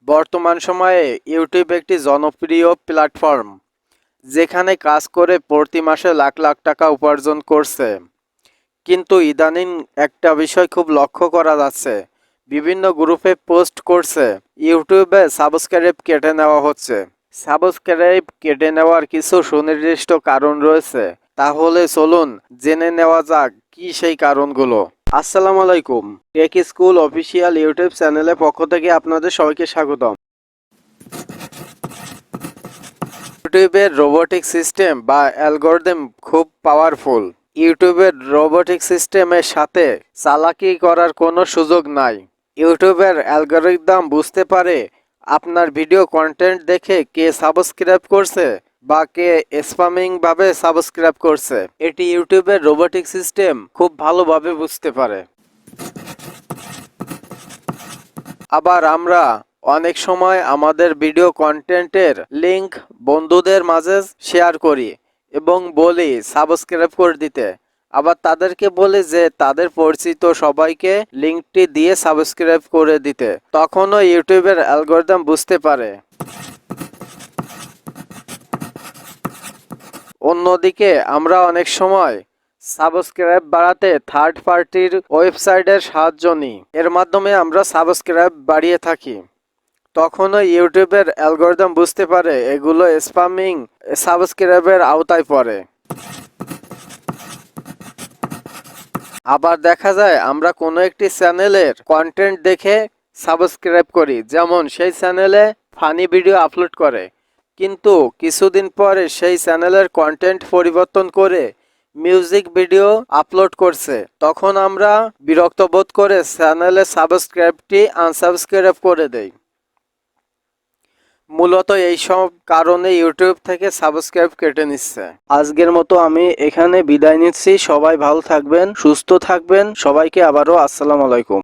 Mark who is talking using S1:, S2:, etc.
S1: বর্তমান সময়ে ইউটিউব একটি জনপ্রিয় প্ল্যাটফর্ম, যেখানে কাজ করে প্রতি মাসে লাখ লাখ টাকা উপার্জন করছে। কিন্তু ইদানিং একটা বিষয় খুব লক্ষ্য করা যাচ্ছে, বিভিন্ন গ্রুপে পোস্ট করছে ইউটিউবে সাবস্ক্রাইব কেটে নেওয়া হচ্ছে। সাবস্ক্রাইব কেটে নেওয়ার কিছু সুনির্দিষ্ট কারণ রয়েছে, তাহলে চলুন জেনে নেওয়া যাক কি সেই কারণগুলো। আসসালামু আলাইকুম, টেক স্কুল অফিসিয়াল ইউটিউব চ্যানেলের পক্ষ থেকে আপনাদের সবাইকে স্বাগতম। ইউটিউবের রোবোটিক সিস্টেম বা অ্যালগরিদম খুব পাওয়ারফুল। ইউটিউবের রোবোটিক সিস্টেমের সাথে চালাকি করার কোনো সুযোগ নাই। ইউটিউবের অ্যালগরিদম বুঝতে পারে আপনার ভিডিও কন্টেন্ট দেখে কে সাবস্ক্রাইব করছে বা কে স্প্যামিং ভাবে সাবস্ক্রাইব করছে। এটি ইউটিউবের রোবোটিক সিস্টেম খুব ভালোভাবে বুঝতে পারে। আবার আমরা অনেক সময় আমাদের ভিডিও কন্টেন্টের লিংক বন্ধুদের মাঝে শেয়ার করি এবং বলি সাবস্ক্রাইব করে দিতে। আবার তাদেরকে বলি যে তাদের পরিচিত সবাইকে লিংকটি দিয়ে সাবস্ক্রাইব করে দিতে। তখনও ইউটিউবের অ্যালগরিদম বুঝতে পারে। অন্যদিকে আমরা অনেক সময় সাবস্ক্রাইব বাড়াতে থার্ড পার্টির ওয়েবসাইটের সাহায্য নিই। এর মাধ্যমে আমরা সাবস্ক্রাইব বাড়িয়ে থাকি। তখনও ইউটিউবের অ্যালগরিদম বুঝতে পারে এগুলো স্প্যামিং সাবস্ক্রাইবের আওতায় পড়ে। আবার দেখা যায় আমরা কোনো একটি চ্যানেলের কন্টেন্ট দেখে সাবস্ক্রাইব করি, যেমন সেই চ্যানেলে ফানি ভিডিও আপলোড করে, কিন্তু কিছুদিন পরে সেই চ্যানেলের কন্টেন্ট পরিবর্তন করে মিউজিক ভিডিও আপলোড করছে। তখন আমরা বিরক্ত বোধ করে চ্যানেলের সাবস্ক্রাইবটি আনসাবস্ক্রাইব করে দেই। মূলত এইসব কারণে ইউটিউব থেকে সাবস্ক্রাইব কেটে নিচ্ছে। আজকের মতো আমি এখানে বিদায় নিচ্ছি। সবাই ভালো থাকবেন, সুস্থ থাকবেন। সবাইকে আবারও আসসালামু আলাইকুম।